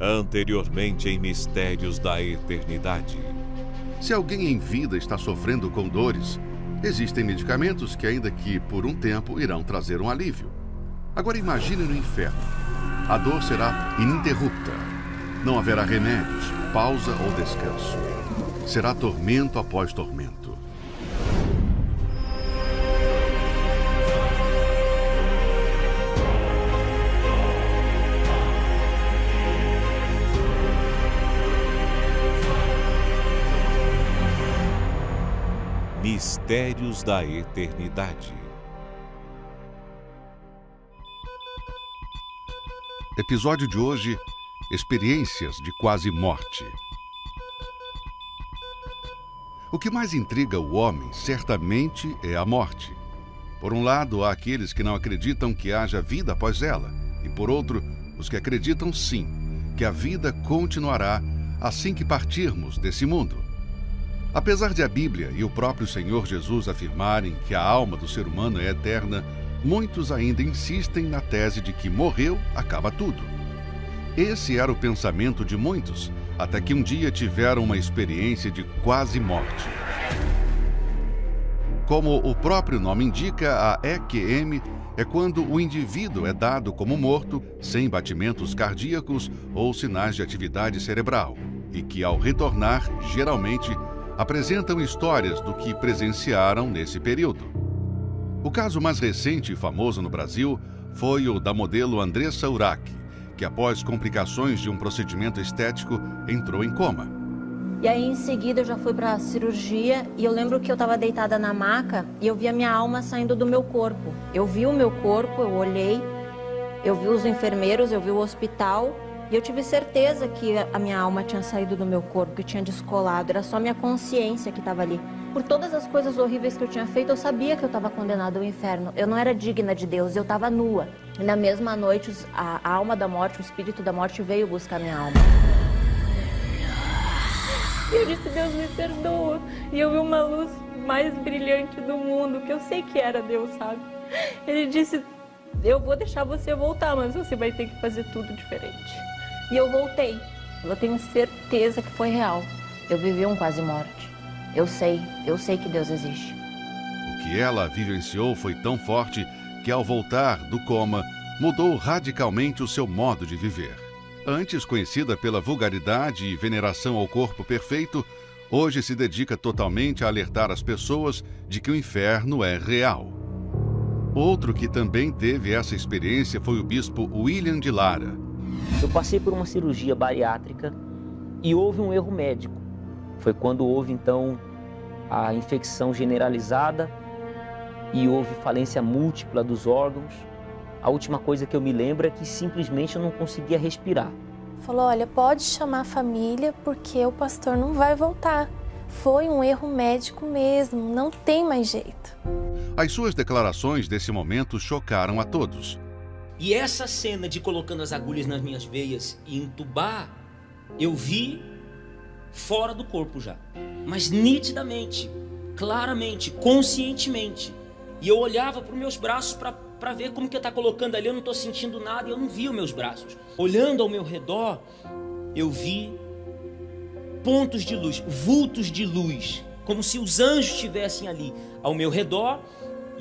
Anteriormente em Mistérios da Eternidade. Se alguém em vida está sofrendo com dores, existem medicamentos que, ainda que por um tempo, irão trazer um alívio. Agora imagine no inferno. A dor será ininterrupta. Não haverá remédios, pausa ou descanso. Será tormento após tormento. Mistérios da Eternidade. Episódio de hoje: Experiências de quase morte. O que mais intriga o homem, certamente, é a morte. Por um lado, há aqueles que não acreditam que haja vida após ela, e por outro, os que acreditam sim, que a vida continuará assim que partirmos desse mundo. Apesar de a Bíblia e o próprio Senhor Jesus afirmarem que a alma do ser humano é eterna, muitos ainda insistem na tese de que morreu, acaba tudo. Esse era o pensamento de muitos, até que um dia tiveram uma experiência de quase morte. Como o próprio nome indica, a EQM é quando o indivíduo é dado como morto, sem batimentos cardíacos ou sinais de atividade cerebral, e que, ao retornar, geralmente, apresentam histórias do que presenciaram nesse período. O caso mais recente e famoso no Brasil foi o da modelo Andressa Urach, que após complicações de um procedimento estético entrou em coma. E aí em seguida eu já fui para a cirurgia e eu lembro que eu estava deitada na maca e eu vi a minha alma saindo do meu corpo. Eu vi o meu corpo, eu olhei, eu vi os enfermeiros, eu vi o hospital. E eu tive certeza que a minha alma tinha saído do meu corpo, que tinha descolado. Era só minha consciência que estava ali. Por todas as coisas horríveis que eu tinha feito, eu sabia que eu estava condenada ao inferno. Eu não era digna de Deus, eu estava nua. E na mesma noite, a alma da morte, o espírito da morte veio buscar minha alma. E eu disse, Deus me perdoa. E eu vi uma luz mais brilhante do mundo, que eu sei que era Deus, sabe? Ele disse, eu vou deixar você voltar, mas você vai ter que fazer tudo diferente. E eu voltei. Eu tenho certeza que foi real. Eu vivi um quase morte. Eu sei que Deus existe. O que ela vivenciou foi tão forte que, ao voltar do coma, mudou radicalmente o seu modo de viver. Antes conhecida pela vulgaridade e veneração ao corpo perfeito, hoje se dedica totalmente a alertar as pessoas de que o inferno é real. Outro que também teve essa experiência foi o bispo William de Lara. Eu passei por uma cirurgia bariátrica e houve um erro médico. Foi quando houve, então, a infecção generalizada e houve falência múltipla dos órgãos. A última coisa que eu me lembro é que simplesmente eu não conseguia respirar. Falou, olha, pode chamar a família porque o pastor não vai voltar. Foi um erro médico mesmo, não tem mais jeito. As suas declarações desse momento chocaram a todos. E essa cena de colocando as agulhas nas minhas veias e entubar, eu vi fora do corpo já. Mas nitidamente, claramente, conscientemente. E eu olhava para os meus braços para ver como que eu estava colocando ali, eu não estou sentindo nada e eu não vi os meus braços. Olhando ao meu redor, eu vi pontos de luz, vultos de luz, como se os anjos estivessem ali ao meu redor.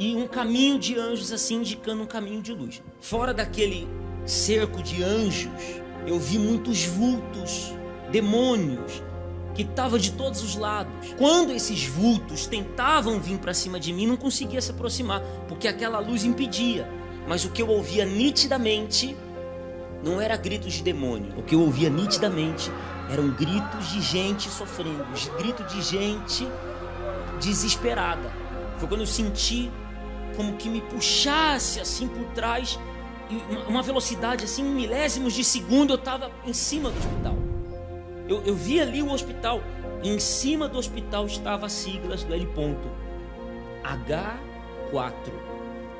E um caminho de anjos assim indicando um caminho de luz. Fora daquele cerco de anjos, eu vi muitos vultos, demônios, que estavam de todos os lados. Quando esses vultos tentavam vir para cima de mim, não conseguia se aproximar, porque aquela luz impedia. Mas o que eu ouvia nitidamente não era gritos de demônio. O que eu ouvia nitidamente eram gritos de gente sofrendo, gritos de gente desesperada. Foi quando eu senti como que me puxasse assim por trás, e uma velocidade assim, em milésimos de segundo, eu estava em cima do hospital. Eu vi ali o hospital, e em cima do hospital estava as siglas do L. H4.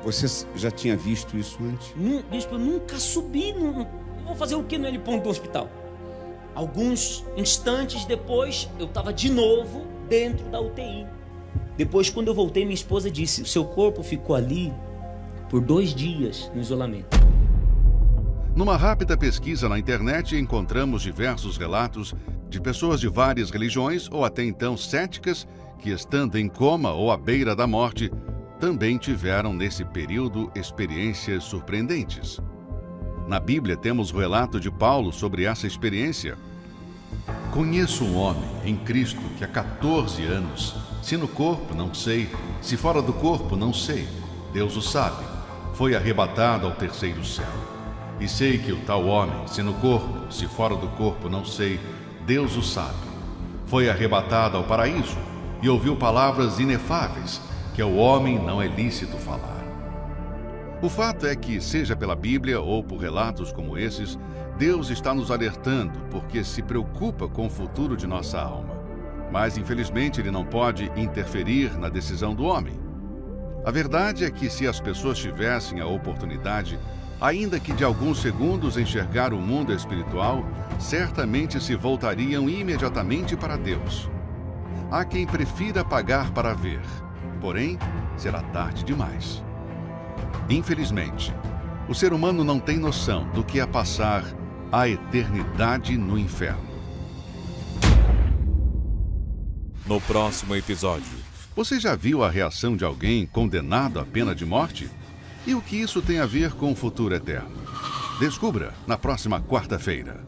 Você já tinha visto isso antes? Bispo, eu nunca subi, eu vou fazer o que no L. do hospital? Alguns instantes depois, eu estava de novo dentro da UTI. Depois, quando eu voltei, minha esposa disse, o seu corpo ficou ali por 2 dias no isolamento. Numa rápida pesquisa na internet, encontramos diversos relatos de pessoas de várias religiões ou até então céticas que, estando em coma ou à beira da morte, também tiveram nesse período experiências surpreendentes. Na Bíblia temos o relato de Paulo sobre essa experiência. Conheço um homem em Cristo que há 14 anos, se no corpo não sei, se fora do corpo não sei, Deus o sabe, foi arrebatado ao terceiro céu. E sei que o tal homem, se no corpo, se fora do corpo não sei, Deus o sabe, foi arrebatado ao paraíso e ouviu palavras inefáveis que ao homem não é lícito falar. O fato é que, seja pela Bíblia ou por relatos como esses, Deus está nos alertando porque se preocupa com o futuro de nossa alma. Mas, infelizmente, Ele não pode interferir na decisão do homem. A verdade é que se as pessoas tivessem a oportunidade, ainda que de alguns segundos, enxergar o mundo espiritual, certamente se voltariam imediatamente para Deus. Há quem prefira pagar para ver, porém, será tarde demais. Infelizmente, o ser humano não tem noção do que é passar a eternidade no inferno. No próximo episódio. Você já viu a reação de alguém condenado à pena de morte? E o que isso tem a ver com o futuro eterno? Descubra na próxima quarta-feira.